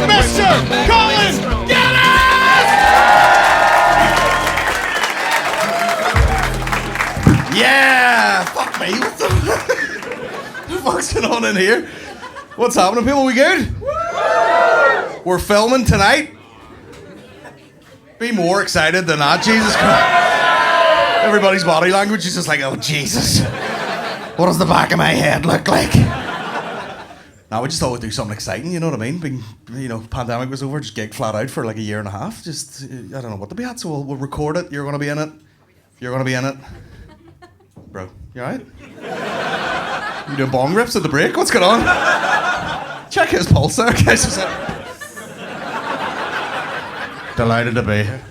Mr. Colin Geddis! Yeah! Fuck me, what the fuck's going on in here? What's happening, people? We good? We're filming tonight. Be more excited than that, Jesus Christ. Everybody's body language is just like, oh, Jesus. What does the back of my head look like? Now, we just thought we'd do something exciting, you know what I mean? Being, pandemic was over, just gig flat out for like a year and a half. Just, I don't know what to be at, so we'll record it. You're going to be in it. You're going to be in it. Bro, you alright? You doing bong rips at the break? What's going on? Check his pulse there, guys. Delighted to be here.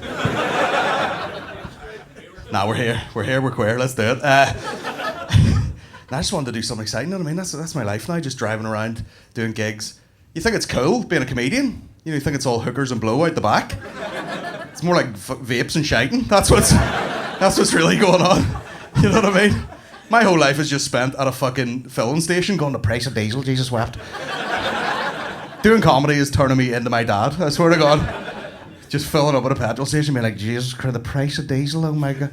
Nah, we're here. We're queer. Let's do it. I just wanted to do something exciting, you know what I mean? That's my life now, just driving around, doing gigs. You think it's cool being a comedian? You think it's all hookers and blow out the back? It's more like vapes and shiting. That's what's really going on. You know what I mean? My whole life is just spent at a fucking filling station going, the price of diesel, Jesus wept. Doing comedy is turning me into my dad, I swear to God. Just filling up at a petrol station being like, Jesus Christ, the price of diesel, oh my God.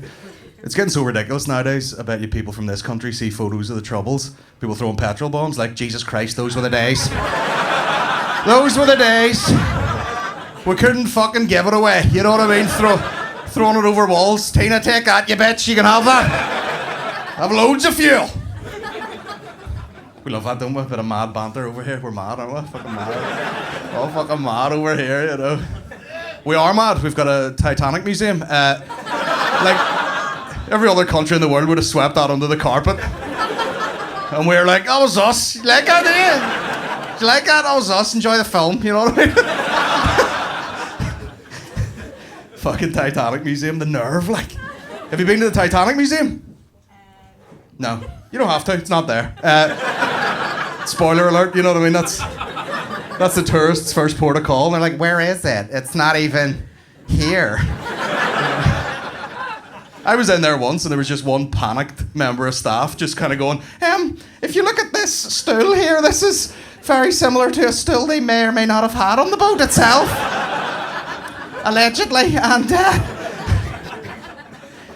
It's getting so ridiculous nowadays. I bet you people from this country see photos of the Troubles. People throwing petrol bombs like, Jesus Christ, those were the days. Those were the days. We couldn't fucking give it away. You know what I mean? Throwing it over walls. Tina, take that, you bitch. You can have that. Have loads of fuel. We love that, don't we? A bit of mad banter over here. We're mad, aren't we? Fucking mad. All fucking mad over here, you know. We are mad. We've got a Titanic museum. Every other country in the world would have swept that under the carpet. And we're like, that was us. You like that, do you? Do you like that? That was us. Enjoy the film, you know what I mean? Fucking Titanic Museum, the nerve, like. Have you been to the Titanic Museum? No. You don't have to, it's not there. Spoiler alert, you know what I mean? That's the tourists' first port of call. And they're like, where is it? It's not even here. I was in there once and there was just one panicked member of staff just kind of going, if you look at this stool here, this is very similar to a stool they may or may not have had on the boat itself. Allegedly. And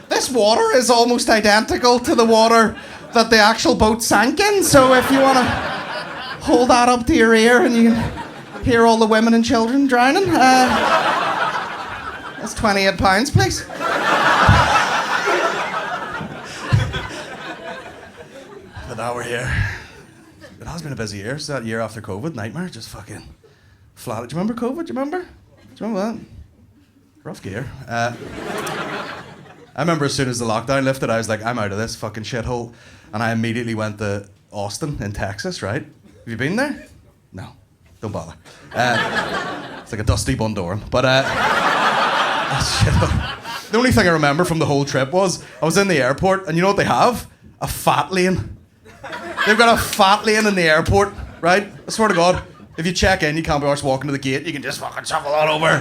this water is almost identical to the water that the actual boat sank in. So if you want to hold that up to your ear and you can hear all the women and children drowning, that's £28, please. But now we're here. It has been a busy year. It's that year after COVID, nightmare, just fucking flat. Do you remember COVID? Do you remember that? Rough gear. I remember as soon as the lockdown lifted, I was like, I'm out of this fucking shithole. And I immediately went to Austin in Texas, right? Have you been there? No. Don't bother. It's like a dusty Bundoran. But, the only thing I remember from the whole trip was I was in the airport, and you know what they have? A fat lane. They've got a fat lane in the airport, right? I swear to God, if you check in, you can't be arsed walking to the gate. You can just fucking shuffle on over.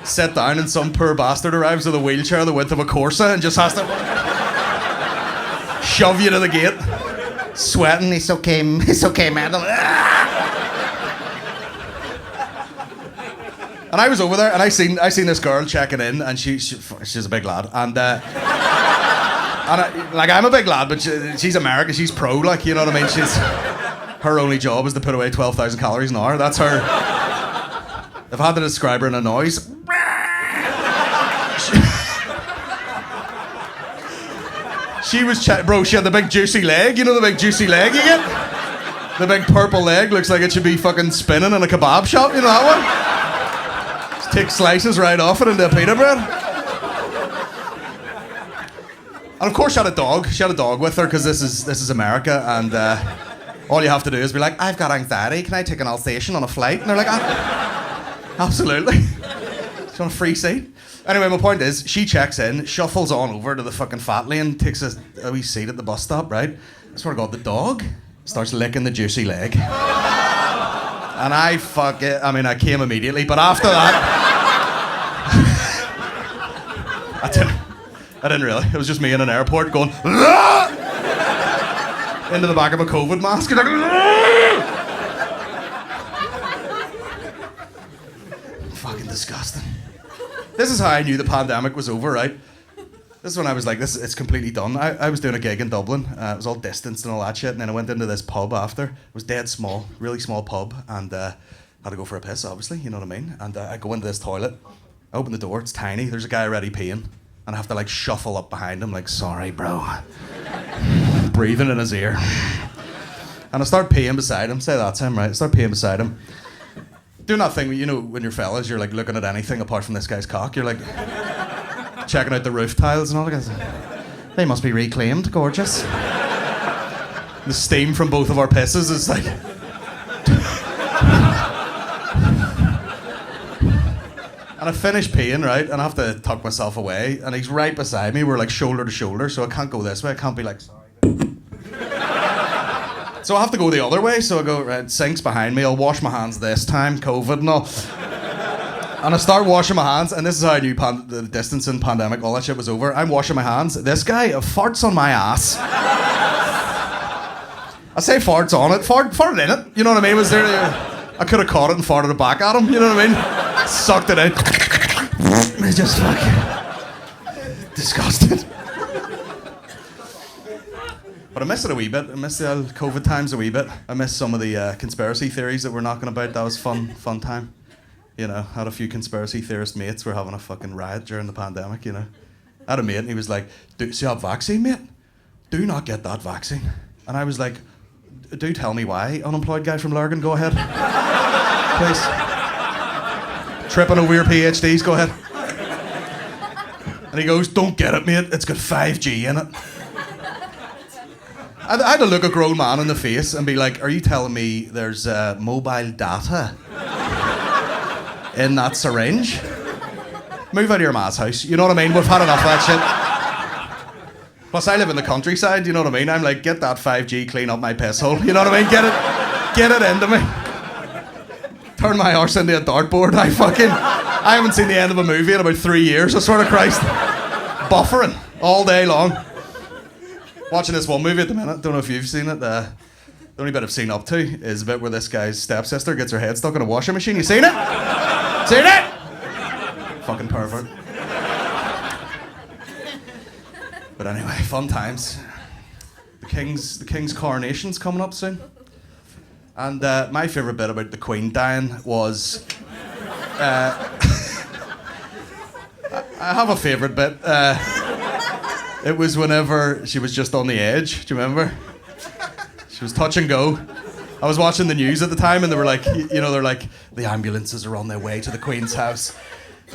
Sit down, and some poor bastard arrives with a wheelchair the width of a Corsa and just has to shove you to the gate. Sweating, it's okay, man. And I was over there, and I seen this girl checking in, and she's a big lad, and I'm a big lad, but she's American, she's pro, like, you know what I mean? Her only job is to put away 12,000 calories an hour. That's her. I've had to describe her in a noise. She was she had the big juicy leg. You know the big juicy leg you get? The big purple leg looks like it should be fucking spinning in a kebab shop. You know that one? Just take slices right off it into a pita bread. And of course she had a dog. She had a dog with her because this is America, and all you have to do is be like, I've got anxiety. Can I take an Alsatian on a flight? And they're like, absolutely. She's on a free seat. Anyway, my point is, she checks in, shuffles on over to the fucking fat lane, takes a wee seat at the bus stop, right? I swear to God, the dog starts licking the juicy leg. And I came immediately, but after that... I didn't really. It was just me in an airport going... into the back of a COVID mask. Fucking disgusting. This is how I knew the pandemic was over, right? This is when I was like, it's completely done. I was doing a gig in Dublin. It was all distanced and all that shit. And then I went into this pub after. It was dead small, really small pub. And had to go for a piss, obviously, you know what I mean? And I go into this toilet. I open the door, it's tiny. There's a guy already peeing. And I have to like shuffle up behind him like, sorry, bro. Breathing in his ear. And I start peeing beside him. Say that's him, right? I start peeing beside him. Doing that thing, you know, when you're fellas, you're like looking at anything apart from this guy's cock. You're like checking out the roof tiles and all that. They must be reclaimed, gorgeous. The steam from both of our pisses is like... And I finish peeing, right? And I have to tuck myself away. And he's right beside me. We're like shoulder to shoulder, so I can't go this way. I can't be like, sorry. So I have to go the other way. So I go, right, sink's behind me. I'll wash my hands this time, COVID and all. And I start washing my hands. And this is how I knew the distancing, pandemic, all that shit was over. I'm washing my hands. This guy farts on my ass. I say farts on it. Farted in it. You know what I mean? Was there... I could have caught it and farted it back at him. You know what I mean? Sucked it in. It's just fucking disgusted. But I miss it a wee bit. I miss the old COVID times a wee bit. I miss some of the conspiracy theories that we're knocking about. That was fun time. You know, had a few conspiracy theorist mates. We're having a fucking riot during the pandemic, you know. I had a mate and he was like, see that vaccine, mate? Do not get that vaccine. And I was like, do tell me why, unemployed guy from Lurgan, go ahead. Please. Tripping over your PhDs, go ahead. And he goes, don't get it, mate, it's got 5G in it. I had to look a grown man in the face and be like, are you telling me there's mobile data in that syringe? Move out of your ma's house, you know what I mean? We've had enough of that shit. Plus, I live in the countryside, you know what I mean? I'm like, get that 5G, clean up my piss hole, you know what I mean? Get it into me. Turn my arse into a dartboard. I haven't seen the end of a movie in about 3 years, I swear to Christ. Buffering all day long. Watching this one movie at the minute, don't know if you've seen it. The only bit I've seen up to is a bit where this guy's stepsister gets her head stuck in a washing machine. You seen it? Seen it? Fucking pervert. But anyway, fun times. The King's coronation's coming up soon. And my favourite bit about the Queen dying was... I have a favourite bit. It was whenever she was just on the edge. Do you remember? She was touch and go. I was watching the news at the time and they were like, they're like, the ambulances are on their way to the Queen's house.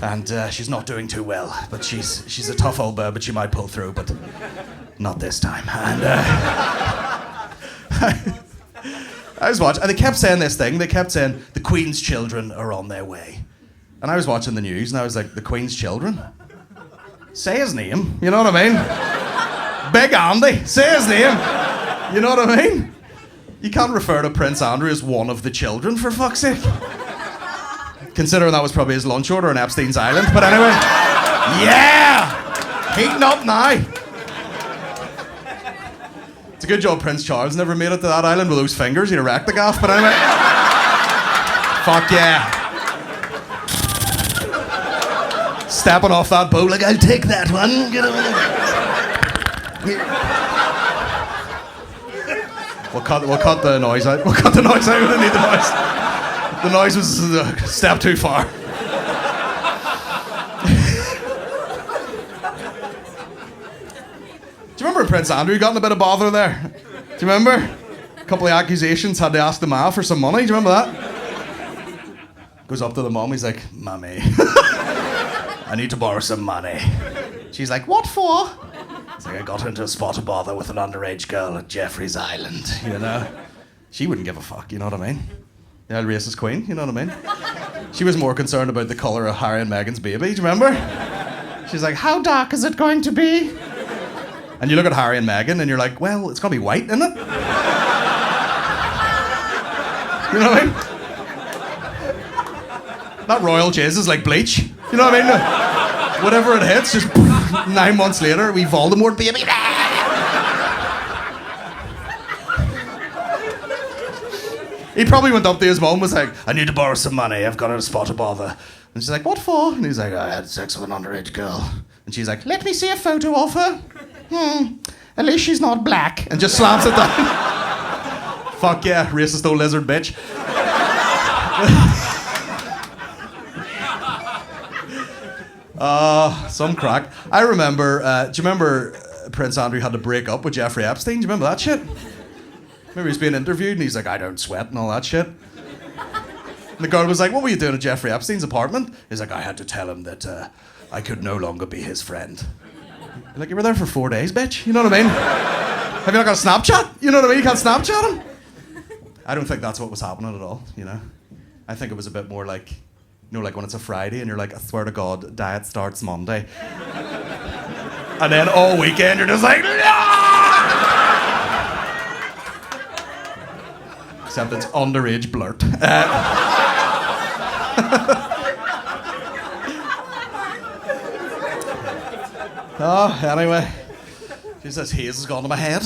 And she's not doing too well, but she's a tough old bird, but she might pull through, but not this time. And I was watching, and they kept saying this thing. They kept saying, the Queen's children are on their way. And I was watching the news, and I was like, the Queen's children? Say his name, you know what I mean? Big Andy, say his name. You know what I mean? You can't refer to Prince Andrew as one of the children, for fuck's sake. Considering that was probably his lunch order on Epstein's Island. But anyway, yeah! Heating up now. It's a good job Prince Charles never made it to that island with those fingers. He'd have wrecked the gaff. But anyway, fuck yeah. Stepping off that boat like, I'll take that one. Get over there. We'll cut the noise out. We'll cut the noise out. We don't need the noise. The noise was a step too far. Do you remember Prince Andrew got in a bit of bother there? Do you remember? A couple of accusations, had to ask the ma for some money. Do you remember that? Goes up to the mum, he's like, Mummy, I need to borrow some money. She's like, what for? He's like, I got into a spot of bother with an underage girl at Jeffrey's Island, you know? She wouldn't give a fuck, you know what I mean? The old racist queen, you know what I mean? She was more concerned about the colour of Harry and Meghan's baby, do you remember? She's like, how dark is it going to be? And you look at Harry and Meghan and you're like, well, it's going to be white, isn't it? You know what I mean? That royal jizz is like bleach. You know what I mean? Whatever it hits, just 9 months later, we Voldemort baby. He probably went up to his mum, was like, I need to borrow some money, I've got a spot to bother. And she's like, what for? And he's like, I had sex with an underage girl. And she's like, let me see a photo of her. At least she's not black. And just slams it down. Fuck yeah, racist old lizard bitch. Some crack. I remember, do you remember Prince Andrew had to break up with Jeffrey Epstein? Do you remember that shit? Remember he was being interviewed and he's like, I don't sweat and all that shit. And the girl was like, what were you doing at Jeffrey Epstein's apartment? He's like, I had to tell him that I could no longer be his friend. You're like, you were there for 4 days, bitch. You know what I mean? Have you not got a Snapchat? You know what I mean? You can't Snapchat him? I don't think that's what was happening at all, you know? I think it was a bit more like, you know, like when it's a Friday and you're like, I swear to God, diet starts Monday. And then all weekend you're just like, no! Except it's underage blurt. Anyway. Jesus, haze has gone to my head.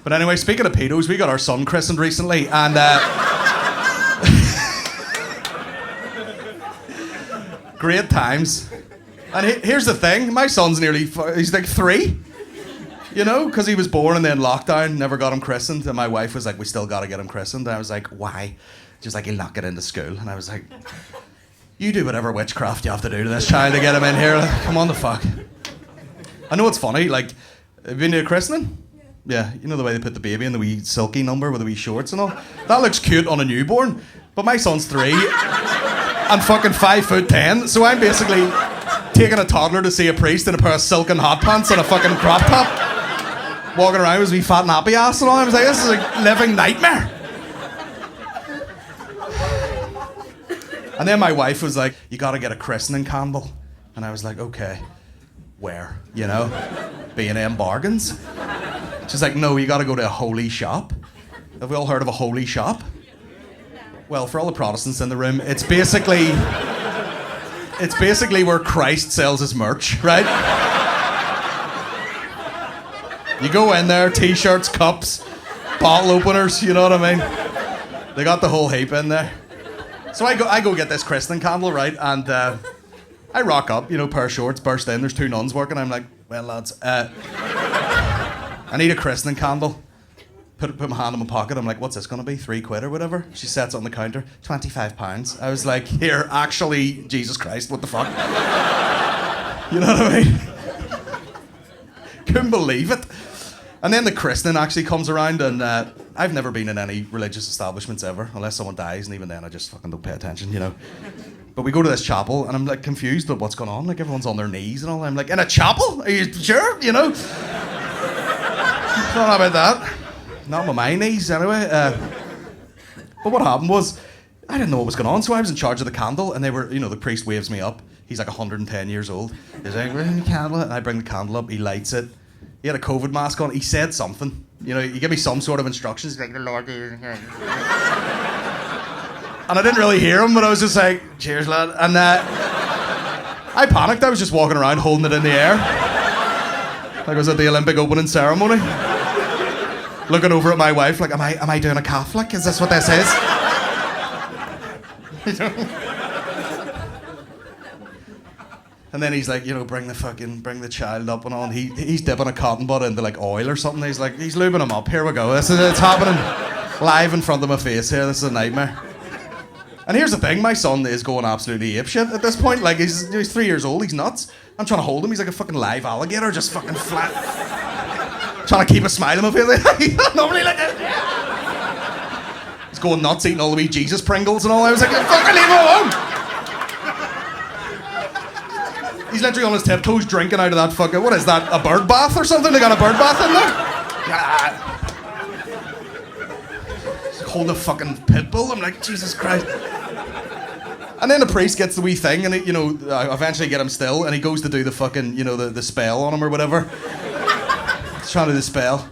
But anyway, speaking of pedos, we got our son christened recently, and great times. And here's the thing, my son's he's like 3, you know, because he was born and then lockdown, never got him christened, and my wife was like, we still got to get him christened. And I was like, why? She's like, he'll not get into school. And I was like, you do whatever witchcraft you have to do to this child to get him in here. Like, come on the fuck. I know it's funny, like, have you been to a christening? Yeah, you know the way they put the baby in the wee silky number with the wee shorts and all? That looks cute on a newborn, but my son's 3 and fucking 5'10", so I'm basically taking a toddler to see a priest in a pair of silken hot pants and a fucking crop top, walking around with his wee fat nappy ass and all. I was like, this is a living nightmare. And then my wife was like, you gotta get a christening candle. And I was like, okay, where? You know? B&M Bargains? She's like, no, you gotta go to a holy shop. Have we all heard of a holy shop? Well, for all the Protestants in the room, it's basically where Christ sells his merch, right? You go in there, t-shirts, cups, bottle openers, you know what I mean? They got the whole heap in there. So I go get this christening candle, right? And I rock up, you know, pair of shorts, burst in, there's 2 nuns working. I'm like, well, lads, I need a christening candle. Put my hand in my pocket. I'm like, what's this gonna be? 3 quid or whatever? She sets it on the counter, £25. I was like, here, actually, Jesus Christ, what the fuck? You know what I mean? Couldn't believe it. And then the christening actually comes around, and I've never been in any religious establishments ever, unless someone dies, and even then I just fucking don't pay attention, you know. But we go to this chapel, and I'm like confused about what's going on. Like everyone's on their knees and all. I'm like, in a chapel? Are you sure? You know? Don't know about that. Not on my knees, anyway. But what happened was, I didn't know what was going on, so I was in charge of the candle, and they were, you know, the priest waves me up. He's like 110 years old. He's like, bring the candle, and I bring the candle up. He lights it. He had a COVID mask on. He said something. You know, he gave me some sort of instructions. He's like, the Lord is here. And I didn't really hear him, but I was just like, cheers, lad. And I panicked. I was just walking around holding it in the air. Like I was at the Olympic opening ceremony. Looking over at my wife like, am I doing a Catholic? Is this what this is? And then he's like, you know, bring the child up and all. And he's dipping a cotton bud into like oil or something. He's like, he's lubing him up. Here we go. It's happening live in front of my face here. This is a nightmare. And here's the thing, my son is going absolutely apeshit at this point. Like, he's 3 years old, he's nuts. I'm trying to hold him, he's like a fucking live alligator, just fucking flat. Trying to keep a smile on my face. Normally like that. He's going nuts, eating all the wee Jesus Pringles and all. I was like, fucking leave him alone! He's literally on his tiptoes drinking out of that fucking, what is that, a bird bath or something? They got a bird bath in there? Hold a fucking pit bull. I'm like, Jesus Christ. And then the priest gets the wee thing, and I eventually get him still, and he goes to do the fucking, the spell on him or whatever. He's trying to do the spell,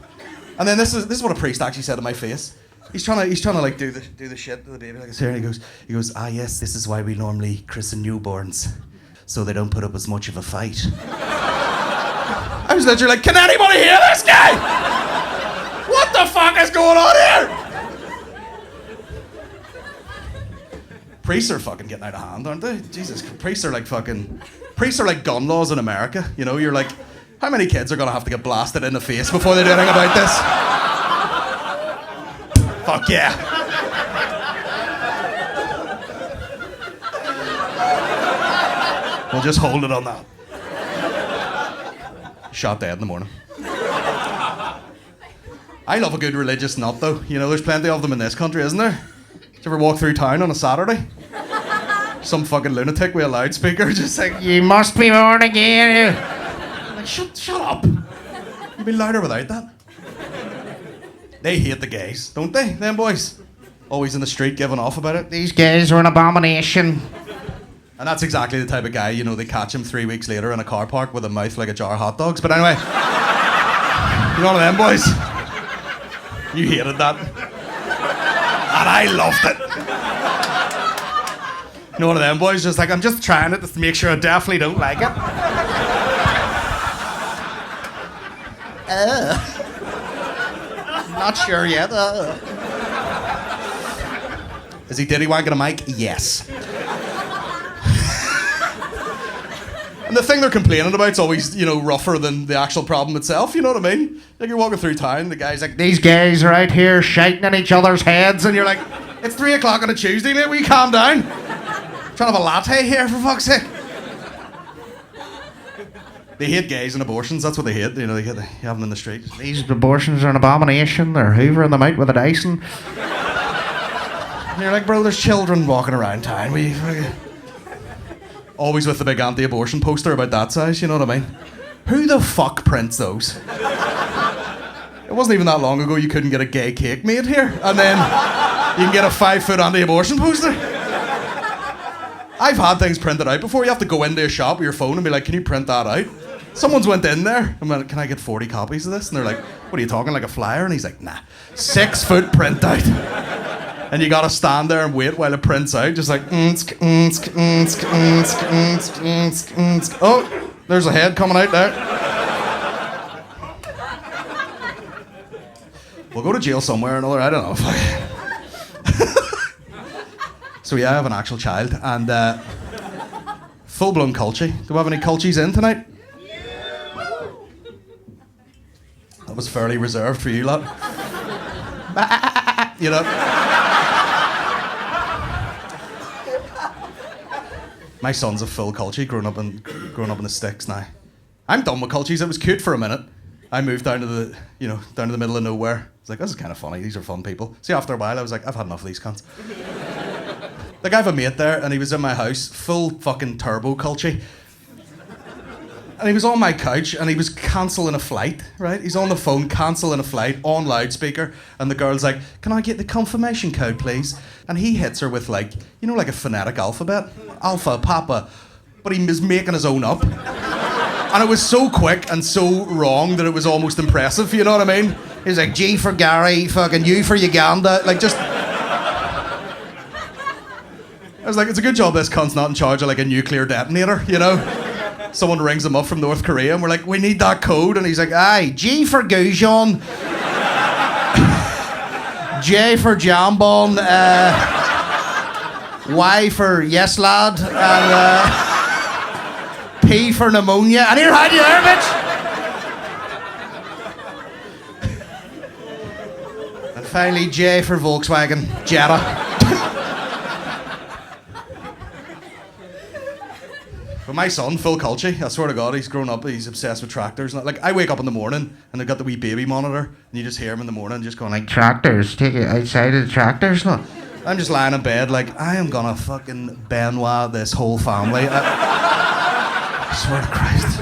and then this is what a priest actually said to my face. He's trying to like do the shit to the baby like it's here, and he goes, ah yes, this is why we normally christen newborns, so they don't put up as much of a fight. I was literally like, can anybody hear this guy? What the fuck is going on here? Priests are fucking getting out of hand, aren't they? Jesus, priests are like gun laws in America. You're like, how many kids are gonna have to get blasted in the face before they do anything about this? Fuck yeah. We'll just hold it on that. Shot dead in the morning. I love a good religious nut though. There's plenty of them in this country, isn't there? Did you ever walk through town on a Saturday? Some fucking lunatic with a loudspeaker just like, you must be born again. Like, shut up. You'd be louder without that. They hate the gays, don't they? Them boys. Always in the street giving off about it. These gays are an abomination. And that's exactly the type of guy, they catch him 3 weeks later in a car park with a mouth like a jar of hot dogs. But anyway, one of them boys. You hated that. And I loved it. One of them boys just like, I'm just trying it just to make sure I definitely don't like it. Not sure yet. Is he diddy wanking a mic? Yes. And the thing they're complaining about is always, rougher than the actual problem itself, you know what I mean? Like you're walking through town, the guy's like, these gays are out here shiting in each other's heads, and you're like, it's 3 o'clock on a Tuesday, mate, will you calm down? I'm trying to have a latte here, for fuck's sake. They hate gays and abortions, that's what they hate, they have them in the street. These abortions are an abomination, they're hoovering them out with a Dyson. And you're like, bro, there's children walking around town, always with the big anti-abortion poster about that size, you know what I mean? Who the fuck prints those? It wasn't even that long ago you couldn't get a gay cake made here, and then you can get a 5-foot anti-abortion poster. I've had things printed out before. You have to go into a shop with your phone and be like, can you print that out? Someone's went in there and went, can I get 40 copies of this? And they're like, what are you talking, like a flyer? And he's like, nah, 6-foot printout. And you gotta stand there and wait while it prints out, just like, oh, there's a head coming out there. We'll go to jail somewhere or another, I don't know. So yeah, I have an actual child, and full-blown culture. Do we have any cultures in tonight? That was fairly reserved for you lot. My son's a full culture, growing up in the sticks now. I'm done with cultures. It was cute for a minute. I moved down to the middle of nowhere. I was like, this is kind of funny. These are fun people. See, after a while, I was like, I've had enough of these cunts. Like, I have a mate there, and he was in my house, full fucking turbo culture. And he was on my couch, and he was cancelling a flight, right? He's on the phone, cancelling a flight, on loudspeaker, and the girl's like, can I get the confirmation code, please? And he hits her with, like, like a phonetic alphabet. Alpha, Papa. But he was making his own up. And it was so quick and so wrong that it was almost impressive, you know what I mean? He was like, G for Gary, fucking U for Uganda, like, just... I was like, it's a good job this cunt's not in charge of, like, a nuclear detonator, Someone rings him up from North Korea and we're like, we need that code. And he's like, aye, G for Gujon, J for Jambon, Y for Yes Lad, and P for pneumonia. And here, hide you there, bitch. And finally, J for Volkswagen, Jetta. But my son, full culture, I swear to God, he's grown up, he's obsessed with tractors. Like, I wake up in the morning and they've got the wee baby monitor, and you just hear him in the morning just going like, tractors, take it outside of the tractors. No. I'm just lying in bed like, I am gonna fucking Benoit this whole family. I swear to Christ.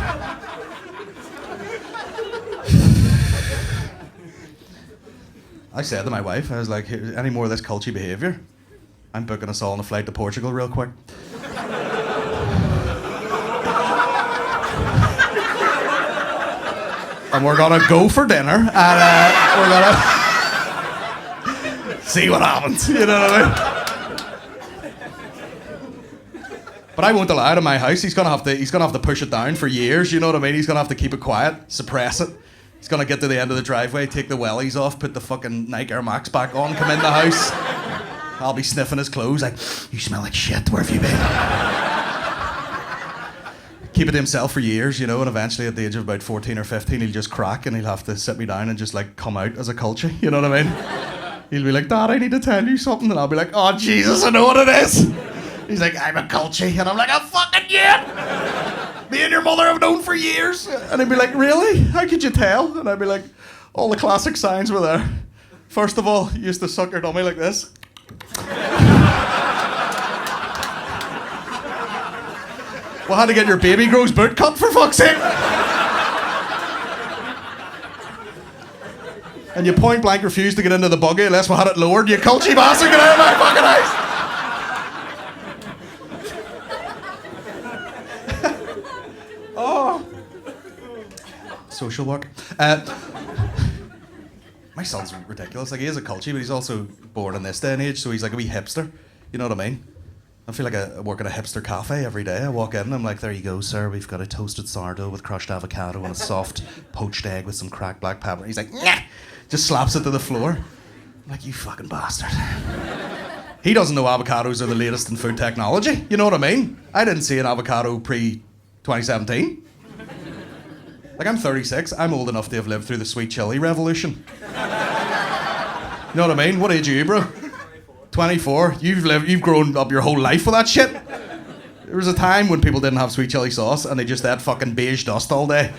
I said to my wife, I was like, any more of this culty behaviour, I'm booking us all on a flight to Portugal real quick. and we're gonna go for dinner, and we're gonna see what happens. You know what I mean? But I won't allow it in my house. He's gonna have to push it down for years. You know what I mean? He's gonna have to keep it quiet, suppress it. He's gonna get to the end of the driveway, take the wellies off, put the fucking Nike Air Max back on, come in the house. I'll be sniffing his clothes like, you smell like shit. Where have you been? Keep it to himself for years, you know, and eventually at the age of about 14 or 15, he'll just crack and he'll have to sit me down and just like come out as a culture. You know what I mean? He'll be like, Dad, I need to tell you something, and I'll be like, oh Jesus, I know what it is. He's like, I'm a culture, and I'm like, I'm fucking yeah. Me and your mother have known for years. And he'd be like, really? How could you tell? And I'd be like, all the classic signs were there. First of all, you used to suck your dummy like this. Well, how to get your baby grows boot cut, for fuck's sake? And you point blank refused to get into the buggy unless we had it lowered. You culture bastard, get out of my fucking house! Oh. Social work. My son's ridiculous. Like, he is a culture, but he's also born in this day and age, so he's like a wee hipster. You know what I mean? I feel like I work at a hipster cafe every day. I walk in and I'm like, there you go, sir. We've got a toasted sourdough with crushed avocado and a soft poached egg with some cracked black pepper. He's like, nah! Just slaps it to the floor. I'm like, you fucking bastard. He doesn't know avocados are the latest in food technology. You know what I mean? I didn't see an avocado pre-2017. Like, I'm 36. I'm old enough to have lived through the sweet chili revolution. You know what I mean? What age are you, bro? 24. You've grown up your whole life with that shit. There was a time when people didn't have sweet chili sauce and they just ate fucking beige dust all day.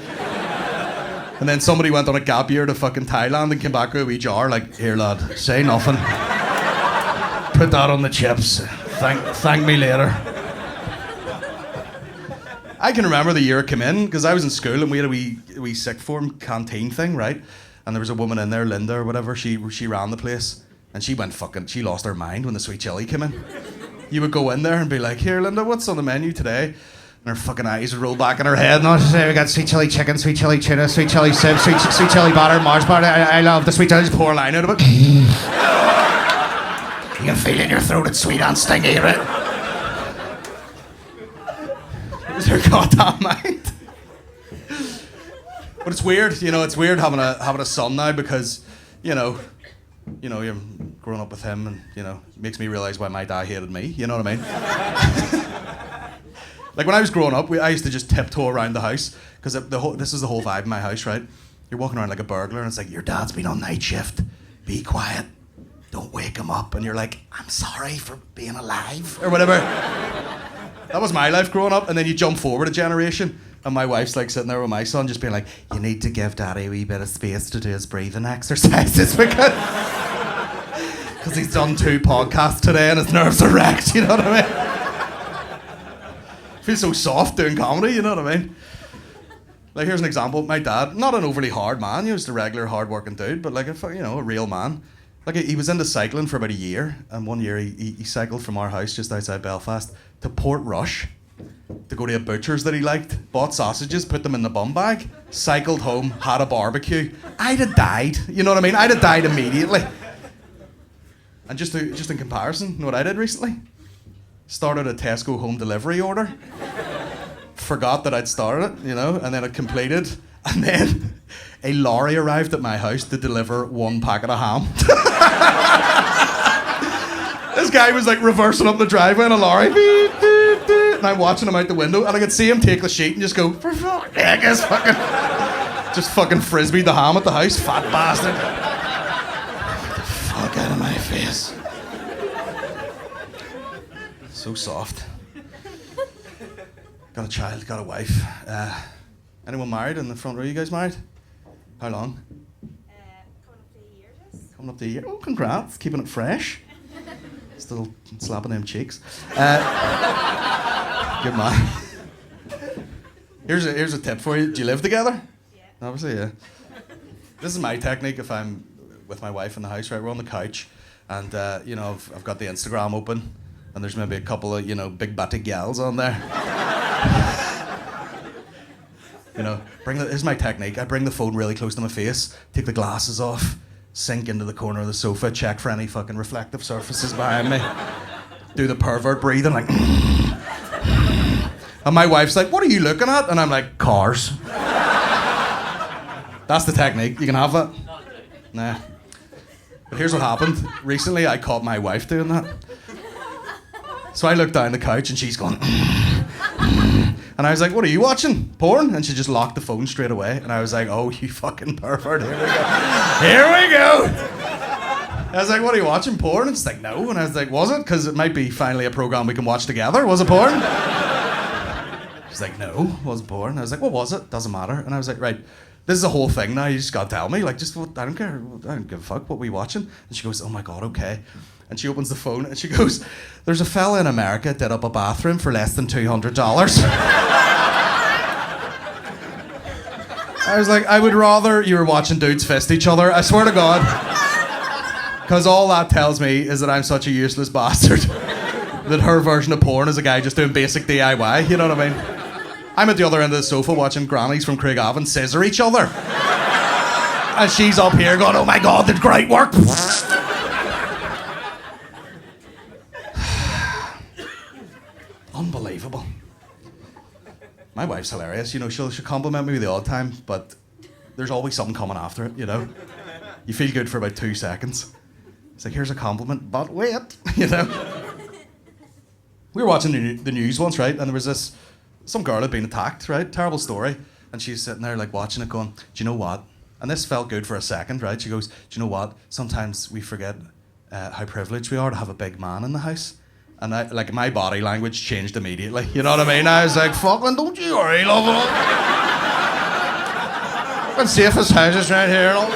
And then somebody went on a gap year to fucking Thailand and came back with a wee jar like, here lad, say nothing. Put that on the chips. Thank me later. I can remember the year I came in, because I was in school and we had a wee sixth form canteen thing, right? And there was a woman in there, Linda or whatever, she ran the place. And she lost her mind when the sweet chili came in. You would go in there and be like, here Linda, what's on the menu today? And her fucking eyes would roll back in her head. And I'd say, we got sweet chili chicken, sweet chili tuna, sweet chili soup, sweet chili batter, Mars bar. I love the sweet chili. Just pour a line out of it. You can feel it in your throat, it's sweet and stingy, right? Lose her goddamn mind. But it's weird, you know, it's weird having a son now because, you know, you're growing up with him and, you know, it makes me realise why my dad hated me, you know what I mean? Like, when I was growing up, I used to just tiptoe around the house, because this is the whole vibe in my house, right? You're walking around like a burglar and it's like, your dad's been on night shift, be quiet, don't wake him up. And you're like, I'm sorry for being alive, or whatever. That was my life growing up. And then you jump forward a generation and my wife's like sitting there with my son just being like, you need to give daddy a wee bit of space to do his breathing exercises because he's done 2 podcasts today and his nerves are wrecked, you know what I mean? I feel so soft doing comedy, you know what I mean? Like, here's an example. My dad, not an overly hard man, he was the regular hard-working dude, but like a real man. Like, he was into cycling for about a year, and one year he cycled from our house just outside Belfast to Portrush to go to a butcher's that he liked, bought sausages, put them in the bum bag, cycled home, had a barbecue. I'd have died, you know what I mean? I'd have died immediately. And just in comparison, you know what I did recently? Started a Tesco home delivery order. Forgot that I'd started it, you know, and then it completed. And then a lorry arrived at my house to deliver 1 packet of ham. This guy was like reversing up the driveway in a lorry. And I'm watching him out the window and I could see him take the sheet and just go, for fuck's sake, just fucking frisbee the ham at the house, fat bastard. Get the fuck out of my face. So soft. Got a child, got a wife. Anyone married in the front row? You guys married? How long? Coming up to a year, just. Coming up to a year. Oh, congrats. Keeping it fresh. Still slapping them cheeks. Good man. Here's a tip for you. Do you live together? Yeah. Obviously, yeah. This is my technique if I'm with my wife in the house, right? We're on the couch and, I've got the Instagram open and there's maybe a couple of, big batty gals on there. Here's my technique. I bring the phone really close to my face, take the glasses off, sink into the corner of the sofa, check for any fucking reflective surfaces behind me, do the pervert breathing like. And my wife's like, "What are you looking at?" And I'm like, "Cars." That's the technique. You can have it. Nah. But here's what happened. Recently, I caught my wife doing that. So I looked down the couch and she's going. And I was like, "What are you watching? Porn?" And she just locked the phone straight away. And I was like, "Oh, you fucking pervert. Here we go. Here we go." I was like, "What are you watching? Porn?" And she's like, "No." And I was like, "Was it? Because it might be finally a program we can watch together. Was it porn?" She's like, "No, it wasn't porn." I was like, "What was it?" "Doesn't matter." And I was like, "Right, this is the whole thing now. You just gotta tell me. Like, just, I don't care. I don't give a fuck. What were you watching?" And she goes, "Oh my God, okay." And she opens the phone and she goes, "There's a fella in America did up a bathroom for less than $200. I was like, "I would rather you were watching dudes fist each other. I swear to God. Because all that tells me is that I'm such a useless bastard. That her version of porn is a guy just doing basic DIY. You know what I mean? I'm at the other end of the sofa watching grannies from Craigavon scissor each other. And she's up here going, "Oh my God, that's great work." Unbelievable. My wife's hilarious. You know, she'll compliment me the odd time, but there's always something coming after it, you know? You feel good for about 2 seconds. It's like, here's a compliment, but wait, you know? We were watching the news once, right? And there was some girl had been attacked, right? Terrible story. And she's sitting there like watching it going, "Do you know what?" And this felt good for a second, right? She goes, "Do you know what? Sometimes we forget how privileged we are to have a big man in the house." And my body language changed immediately. You know what I mean? I was like, "Fucking don't you worry, love it. Fucking safest houses right here, love."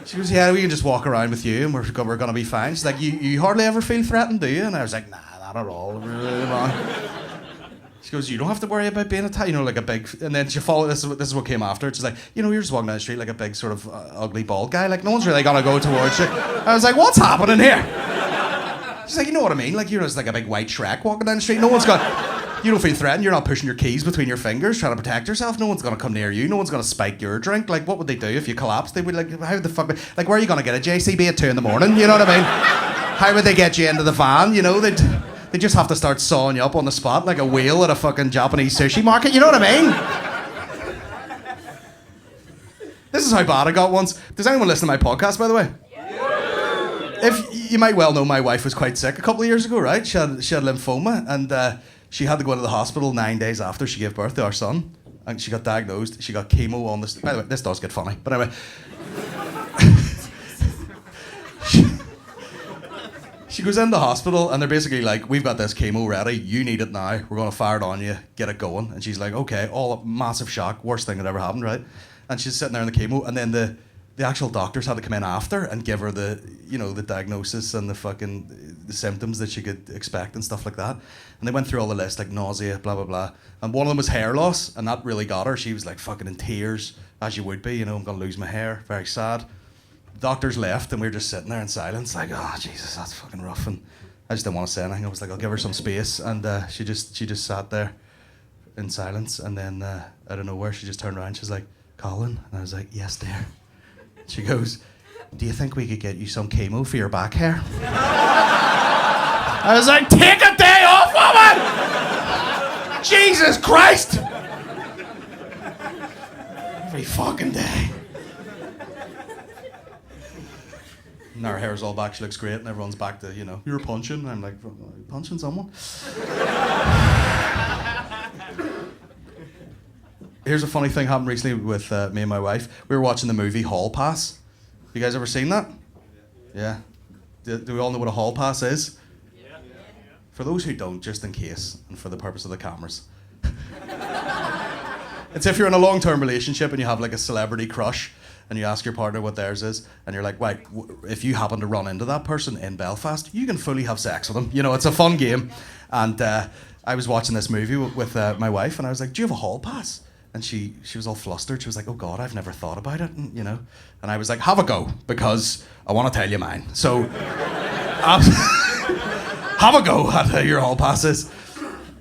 She goes, "Yeah, we can just walk around with you and we're going to be fine." She's like, you hardly ever feel threatened, do you?" And I was like, "Nah, not at all." She goes, "You don't have to worry about being attacked, you know, like a big..." And then she followed, this is what came after. She's like, "You know, you're just walking down the street like a big sort of ugly bald guy. Like, no one's really going to go towards you." I was like, "What's happening here?" She's like, "You know what I mean? Like, you're just like a big white Shrek walking down the street. No one's got... You don't feel threatened. You're not pushing your keys between your fingers trying to protect yourself. No one's going to come near you. No one's going to spike your drink. Like, what would they do if you collapsed? They would like, how the fuck... Like, where are you going to get a JCB at 2 a.m? You know what I mean? How would they get you into the van? You know, they just have to start sawing you up on the spot like a whale at a fucking Japanese sushi market. You know what I mean? This is how bad I got once. Does anyone listen to my podcast, by the way? If you might well know, my wife was quite sick a couple of years ago, right? She had lymphoma, and she had to go into the hospital 9 days after she gave birth to our son, and she got diagnosed. She got chemo on this. By the way, this does get funny, but anyway. She goes into the hospital and they're basically like, "We've got this chemo ready. You need it now. We're going to fire it on you. Get it going." And she's like, "Okay." All massive shock. Worst thing that ever happened, right? And she's sitting there in the chemo, and then the actual doctors had to come in after and give her the diagnosis and the symptoms that she could expect and stuff like that. And they went through all the list, like nausea, blah, blah, blah. And one of them was hair loss, and that really got her. She was like fucking in tears, as you would be, you know, "I'm going to lose my hair." Very sad. The doctors left, and we were just sitting there in silence, like, "Oh, Jesus, that's fucking rough." And I just didn't want to say anything. I was like, "I'll give her some space." And she just sat there in silence. And then out of nowhere, she just turned around. She's like, "Colin?" And I was like, "Yes, dear." She goes, "Do you think we could get you some chemo for your back hair?" I was like, "Take a day off, woman! Jesus Christ!" Every fucking day. And her hair's all back, she looks great, and everyone's back to, you know, "You're punching." And I'm like, "Punching someone?" Here's a funny thing happened recently with me and my wife. We were watching the movie Hall Pass. You guys ever seen that? Yeah. Do we all know what a hall pass is? Yeah. For those who don't, just in case, and for the purpose of the cameras. It's if you're in a long-term relationship and you have like a celebrity crush, and you ask your partner what theirs is, and you're like, "Right, if you happen to run into that person in Belfast, you can fully have sex with them." You know, it's a fun game. And I was watching this movie with my wife, and I was like, "Do you have a hall pass?" And she was all flustered. She was like, "Oh God, I've never thought about it," and, you know. And I was like, "Have a go, because I want to tell you mine." So, have a go at your hall passes.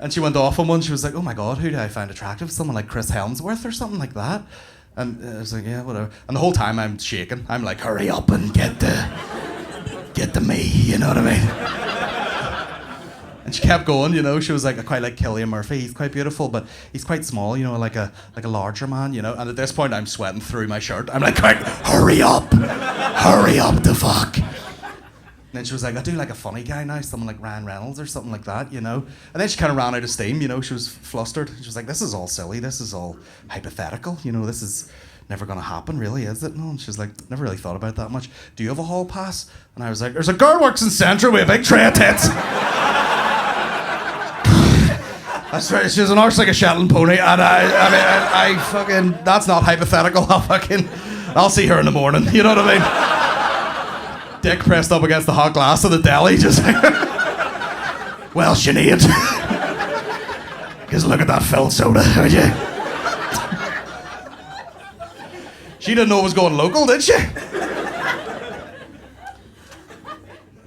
And she went off on one. She was like, "Oh my god, who do I find attractive? Someone like Chris Hemsworth or something like that." And I was like, "Yeah, whatever." And the whole time I'm shaking. I'm like, "Hurry up and get to me," you know what I mean? And she kept going, you know. She was like, "I quite like Cillian Murphy. He's quite beautiful, but he's quite small, you know, like a larger man, you know." And at this point, I'm sweating through my shirt. I'm like, hurry up the fuck." And then she was like, "I do like a funny guy now, someone like Ryan Reynolds or something like that, you know." And then she kind of ran out of steam, you know. She was flustered. She was like, "This is all silly. This is all hypothetical. You know, this is never going to happen, really, is it?" No. And she was like, "Never really thought about that much. Do you have a hall pass?" And I was like, "There's a girl works in Central with a big tray of tits." That's right. She's an arse like a Shetland pony, and I fucking, that's not hypothetical. I'll see her in the morning. You know what I mean? Dick pressed up against the hot glass of the deli, just like, "Well, Sinead, just look at that filled soda, would you?" She didn't know it was going local, did she?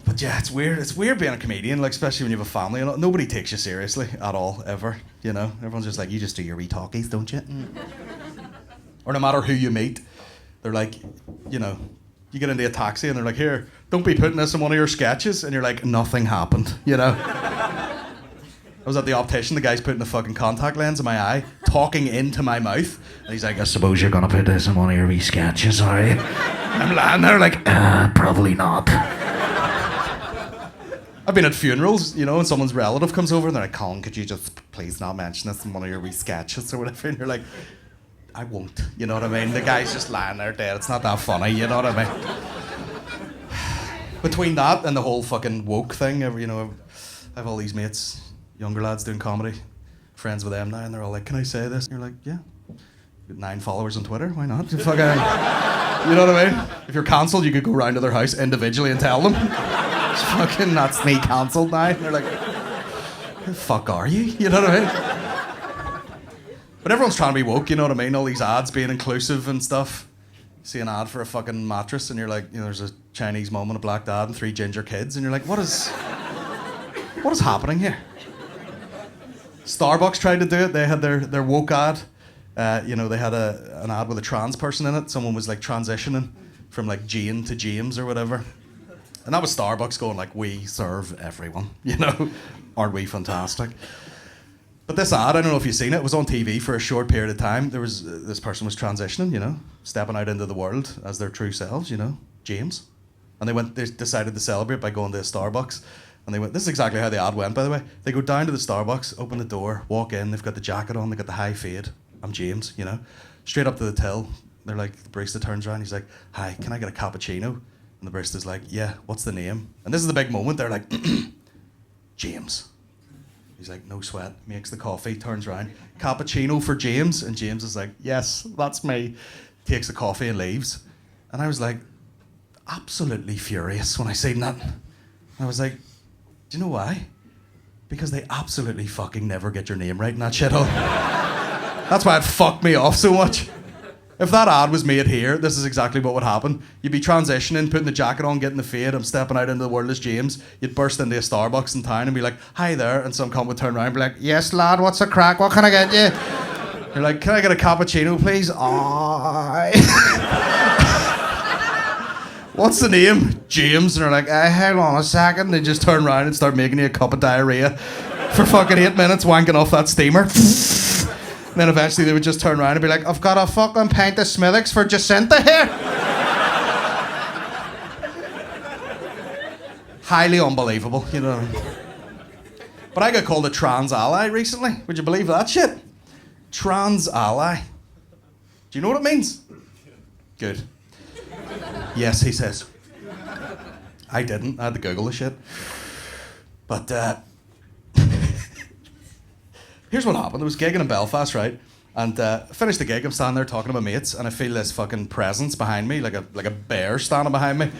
But yeah, it's weird. It's weird being a comedian, like, especially when you have a family. You know, nobody takes you seriously at all, ever. You know, everyone's just like, "You just do your wee talkies, don't you?" Or no matter who you meet, they're like, you know, you get into a taxi and they're like, "Here, don't be putting this in one of your sketches," and you're like, "Nothing happened," you know. I was at the optician. The guy's putting a fucking contact lens in my eye, talking into my mouth, and he's like, "I suppose you're gonna put this in one of your wee sketches, are you?" I'm lying there like, "Probably not." I've been at funerals, you know, and someone's relative comes over and they're like, "Colin, could you just please not mention this in one of your wee sketches or whatever?" And you're like, "I won't," you know what I mean? The guy's just lying there dead. It's not that funny, you know what I mean? Between that and the whole fucking woke thing, you know, I have all these mates, younger lads doing comedy, friends with them now, and they're all like, "Can I say this?" And you're like, "Yeah." You've got 9 followers on Twitter, why not? You fucking, you know what I mean? If you're cancelled, you could go round to their house individually and tell them. Fucking, "That's me cancelled now." And they're like, "Who the fuck are you?" You know what I mean? But everyone's trying to be woke, you know what I mean? All these ads being inclusive and stuff. You see an ad for a fucking mattress and you're like, you know, there's a Chinese mum and a black dad and 3 ginger kids, and you're like, what is happening here? Starbucks tried to do it. They had their woke ad. You know, they had an ad with a trans person in it. Someone was like transitioning from like Jane to James or whatever. And that was Starbucks going like, "We serve everyone, you know, aren't we fantastic?" But this ad, I don't know if you've seen it, it was on TV for a short period of time. There was, this person was transitioning, you know, stepping out into the world as their true selves, you know, James. And they decided to celebrate by going to a Starbucks. And they went, this is exactly how the ad went, by the way. They go down to the Starbucks, open the door, walk in, they've got the jacket on, they've got the high fade. "I'm James," you know. Straight up to the till, they're like, the barista turns around, he's like, "Hi, can I get a cappuccino?" And the barista's like, "Yeah, what's the name?" And this is the big moment, they're like, "James." He's like, "No sweat," makes the coffee, turns around, "Cappuccino for James?" And James is like, "Yes, that's me." Takes the coffee and leaves. And I was like, absolutely furious when I seen that. I was like, do you know why? Because they absolutely fucking never get your name right in that shithole. That's why it fucked me off so much. If that ad was made here, this is exactly what would happen. You'd be transitioning, putting the jacket on, getting the fade, "I'm stepping out into the world as James." You'd burst into a Starbucks in town and be like, "Hi there," and some cunt would turn around and be like, "Yes, lad, what's the crack? What can I get you?" You're like, "Can I get a cappuccino, please?" "Aye." "What's the name?" "James." And they're like, "Hang on a second." They just turn around and start making you a cup of diarrhea for fucking 8 minutes, wanking off that steamer. And then eventually they would just turn around and be like, "I've got a fucking pint of Smithwick's for Jacinta here." Highly unbelievable, you know what I mean? But I got called a trans ally recently. Would you believe that shit? Trans ally. Do you know what it means? Good. Yes, he says. I didn't. I had to Google the shit. But, here's what happened. There was gigging in Belfast, right? And finished the gig, I'm standing there talking to my mates, and I feel this fucking presence behind me, like a bear standing behind me.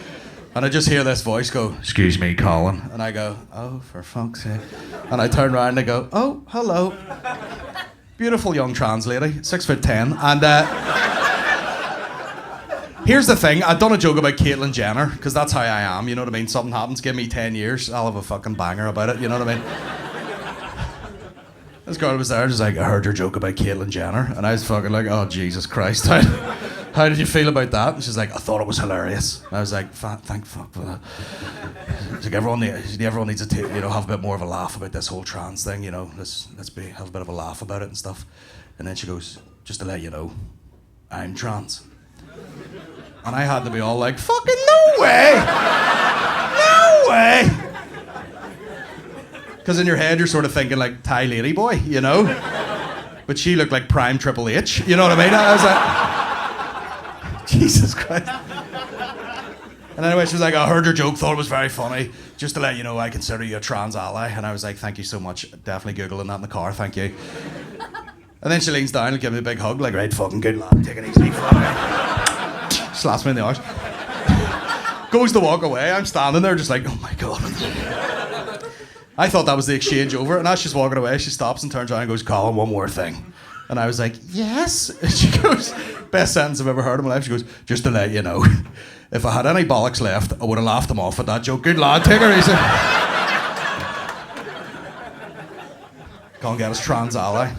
And I just hear this voice go, "Excuse me, Colin." And I go, "Oh, for fuck's sake." And I turn around and I go, "Oh, hello." Beautiful young trans lady, 6'10". And here's the thing, I'd done a joke about Caitlyn Jenner, because that's how I am, you know what I mean? Something happens, give me 10 years, I'll have a fucking banger about it, you know what I mean? This girl was there, just like, I heard your joke about Caitlyn Jenner. And I was fucking like, oh, Jesus Christ. How did you feel about that? And she's like, I thought it was hilarious. And I was like, thank fuck for that. She's like, everyone needs to have a bit more of a laugh about this whole trans thing, let's have a bit of a laugh about it and stuff. And then she goes, just to let you know, I'm trans. And I had to be all like, fucking no way! No way! Because in your head, you're sort of thinking like Thai lady boy, But she looked like prime Triple H, you know what I mean? I was like, Jesus Christ. And anyway, she was like, I heard your joke, thought it was very funny. Just to let you know, I consider you a trans ally. And I was like, thank you so much. Definitely Googling that in the car, thank you. And then she leans down and gives me a big hug, like, right, fucking good lad, take it easy, slaps me in the arse. Goes to walk away, I'm standing there just like, oh my God. I thought that was the exchange over, and as she's walking away, she stops and turns around and goes, Colin, one more thing. And I was like, yes. And she goes, best sentence I've ever heard in my life. She goes, just to let you know, if I had any bollocks left, I would have laughed them off at that joke. Good lad, take her easy. Colin Geddis, trans ally.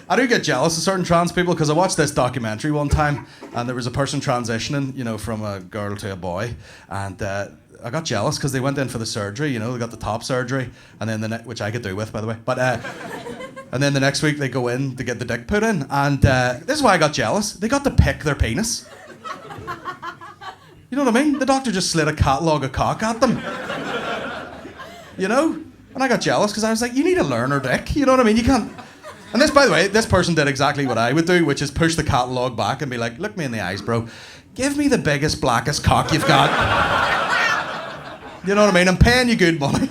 I do get jealous of certain trans people because I watched this documentary one time and there was a person transitioning, from a girl to a boy, and I got jealous because they went in for the surgery, they got the top surgery, and then which I could do with, by the way, but and then the next week they go in to get the dick put in, and this is why I got jealous. They got to pick their penis. You know what I mean? The doctor just slid a catalogue of cock at them. And I got jealous because I was like, you need to learn her dick. You know what I mean? You can't. And this, by the way, this person did exactly what I would do, which is push the catalogue back and be like, look me in the eyes, bro. Give me the biggest, blackest cock you've got. You know what I mean? I'm paying you good money.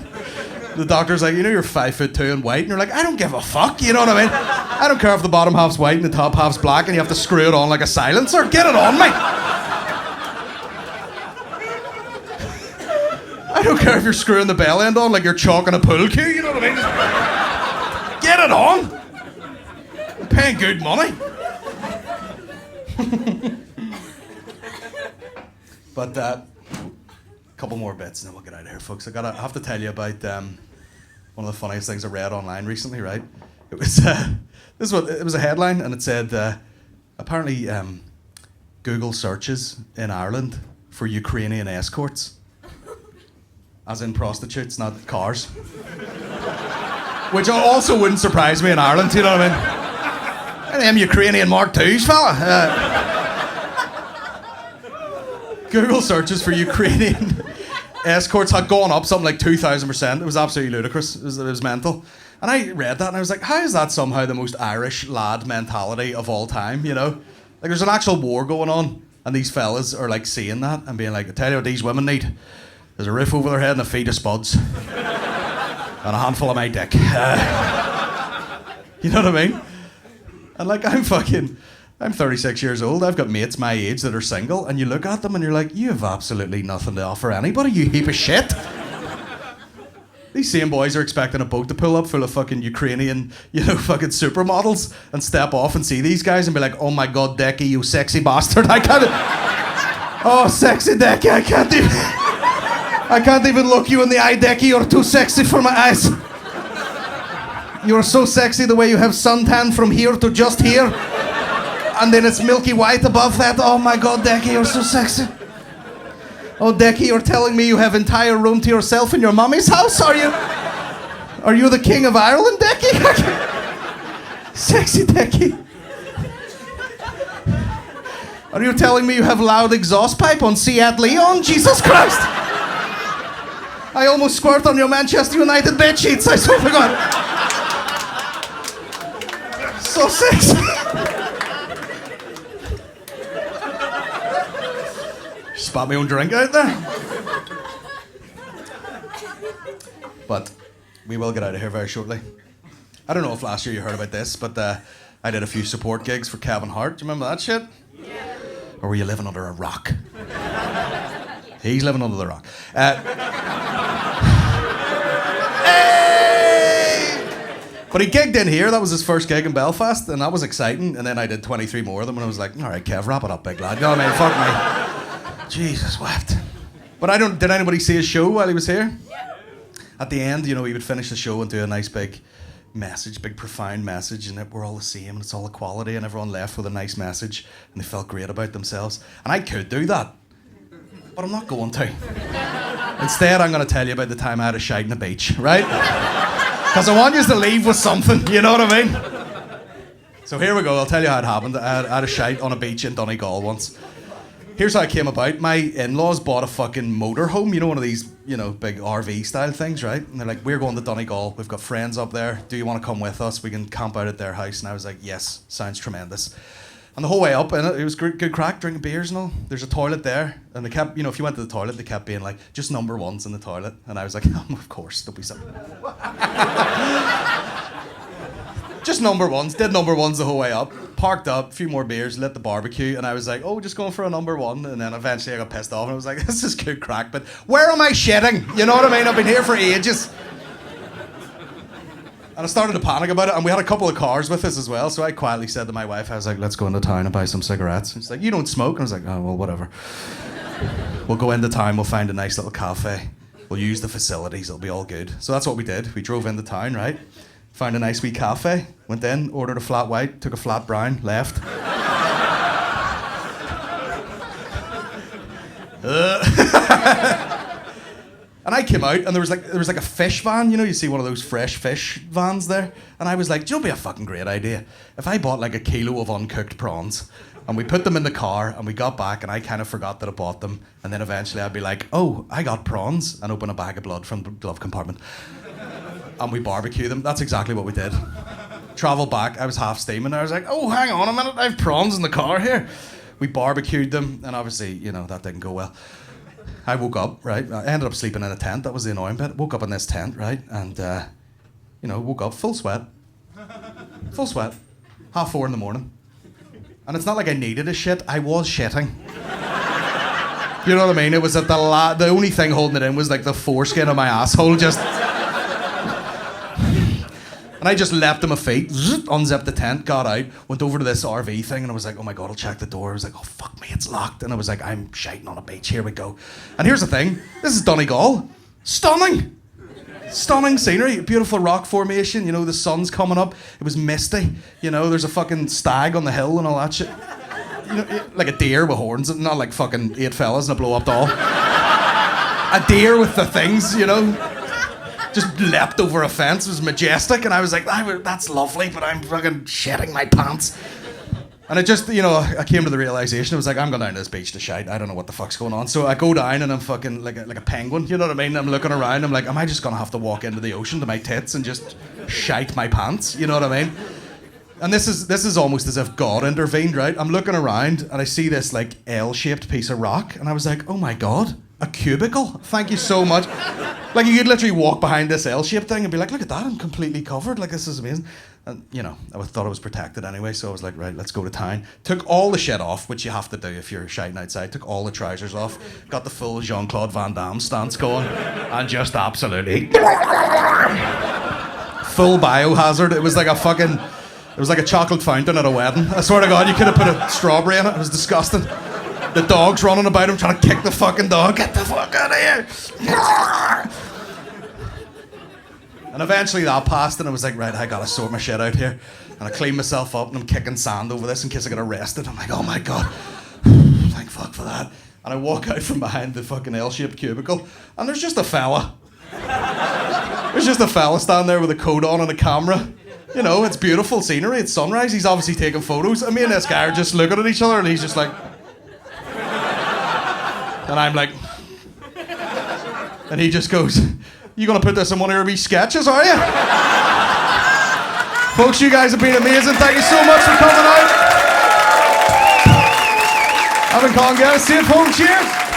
The doctor's like, you're 5'2" and white. And you're like, I don't give a fuck. You know what I mean? I don't care if the bottom half's white and the top half's black and you have to screw it on like a silencer. Get it on, mate. I don't care if you're screwing the bell end on like you're chalking a pool cue. You know what I mean? Get it on. I'm paying good money. But a couple more bits and then we'll get out of here, folks. I have to tell you about one of the funniest things I read online recently, right? It was it was a headline and it said apparently Google searches in Ireland for Ukrainian escorts, as in prostitutes, not cars. Which also wouldn't surprise me in Ireland, you know what I mean? And them Ukrainian Mark IIs, fella. Google searches for Ukrainian escorts had gone up something like 2,000%. It was absolutely ludicrous. It was mental. And I read that and I was like, how is that somehow the most Irish lad mentality of all time, Like there's an actual war going on and these fellas are like seeing that and being like, I tell you what these women need. There's a roof over their head and a feed of spuds. And a handful of my dick. You know what I mean? And like I'm 36 years old, I've got mates my age that are single, and you look at them and you're like, you have absolutely nothing to offer anybody, you heap of shit. These same boys are expecting a boat to pull up full of fucking Ukrainian, fucking supermodels and step off and see these guys and be like, oh my God, Decky, you sexy bastard, I can't... Oh, sexy Decky, I can't even look you in the eye, Decky, you're too sexy for my eyes. You're so sexy the way you have suntan from here to just here. And then it's milky white above that. Oh my God, Decky, you're so sexy. Oh, Decky, you're telling me you have entire room to yourself in your mummy's house? Are you the king of Ireland, Decky? Sexy Decky. Are you telling me you have loud exhaust pipe on Seat Leon? Jesus Christ. I almost squirt on your Manchester United bed sheets, I swear to God. So sexy. Spat my own drink out there. But we will get out of here very shortly. I don't know if last year you heard about this, but I did a few support gigs for Kevin Hart. Do you remember that shit? Yeah. Or were you living under a rock? He's living under the rock. But he gigged in here. That was his first gig in Belfast, and that was exciting. And then I did 23 more of them, and I was like, all right, Kev, wrap it up, big lad. You know what I mean? Fuck me. Jesus wept. But did anybody see his show while he was here? Yeah. At the end, he would finish the show and do a nice big, message, big profound message, and that we're all the same and it's all equality, and everyone left with a nice message and they felt great about themselves. And I could do that, but I'm not going to. Instead, I'm going to tell you about the time I had a shite on the beach, right? Because I want you to leave with something, you know what I mean? So here we go, I'll tell you how it happened. I had a shite on a beach in Donegal once. Here's how it came about. My in-laws bought a fucking motorhome, you know, one of these, you know, big RV style things, right? And they're like, we're going to Donegal, we've got friends up there, do you want to come with us? We can camp out at their house. And I was like, yes, sounds tremendous. And the whole way up, and it was good crack, drinking beers and all. There's a toilet there, and they kept, you know, if you went to the toilet, they kept being like, just number ones in the toilet. And I was like, of course, there'll be some. Just number ones, did number ones the whole way up, parked up, a few more beers, lit the barbecue, and I was like, oh, just going for a number one. And then eventually I got pissed off and I was like, this is good crack, but where am I shitting? You know what I mean? I've been here for ages. And I started to panic about it, and we had a couple of cars with us as well, so I quietly said to my wife, I was like, let's go into town and buy some cigarettes. And she's like, you don't smoke? And I was like, oh, well, whatever. We'll go into town, we'll find a nice little cafe, we'll use the facilities, it'll be all good. So that's what we did. We drove into town, right? Found a nice wee cafe, went in, ordered a flat white, took a flat brown, left. And I came out, and there was like a fish van, you know, you see one of those fresh fish vans there, and I was like, do you know what'd be a fucking great idea? If I bought like a kilo of uncooked prawns, and we put them in the car, and we got back, and I kind of forgot that I bought them, and then eventually I'd be like, oh, I got prawns, and open a bag of blood from the glove compartment. And we barbecue them. That's exactly what we did. Travel back, I was half steaming. I was like, oh, hang on a minute, I have prawns in the car here. We barbecued them, and obviously, you know, that didn't go well. I woke up, right? I ended up sleeping in a tent. That was the annoying bit. Woke up in this tent, right? And, you know, woke up full sweat. Full sweat. 4:30 in the morning. And it's not like I needed a shit. I was shitting. You know what I mean? It was at the only thing holding it in was like the foreskin of my asshole just... And I just leapt to my feet, unzipped the tent, got out, went over to this RV thing, and I was like, oh my God, I'll check the door. I was like, oh fuck me, it's locked. And I was like, I'm shiting on a beach, here we go. And here's the thing, this is Donegal. Stunning. Stunning scenery, beautiful rock formation, you know, the sun's coming up. It was misty, you know, there's a fucking stag on the hill and all that shit. You know, like a deer with horns, not like fucking 8 fellas and a blow-up doll. A deer with the things, you know. Just leapt over a fence, it was majestic, and I was like, that's lovely, but I'm fucking shitting my pants. And it just, you know, I came to the realization, I was like, I'm going down to this beach to shite, I don't know what the fuck's going on. So I go down and I'm fucking like a penguin, you know what I mean? I'm looking around, I'm like, am I just going to have to walk into the ocean to my tits and just shite my pants, you know what I mean? And this is almost as if God intervened, right? I'm looking around and I see this like L-shaped piece of rock, and I was like, oh my God, a cubicle? Thank you so much. Like, you could literally walk behind this L-shaped thing and be like, look at that, I'm completely covered, like, this is amazing. And, you know, I thought I was protected anyway, so I was like, right, let's go to town. Took all the shit off, which you have to do if you're shiting outside. Took all the trousers off, got the full Jean-Claude Van Damme stance going, and just absolutely... full biohazard. It was like a chocolate fountain at a wedding. I swear to God, you could have put a strawberry in it. It was disgusting. The dog's running about him trying to kick the fucking dog. Get the fuck out of here. And eventually that passed, and I was like, right, I gotta sort my shit out here. And I cleaned myself up, and I'm kicking sand over this in case I get arrested. I'm like, oh my God, thank fuck for that. And I walk out from behind the fucking L-shaped cubicle, and there's just a fella. There's just a fella standing there with a coat on and a camera. You know, it's beautiful scenery, it's sunrise, he's obviously taking photos. And me and this guy are just looking at each other, and he's just like... And I'm like... And he just goes, you gonna put this in one of your wee sketches, are you? Folks, you guys have been amazing. Thank you so much for coming out. I've been Colin Geddis. See you, folks. Cheers.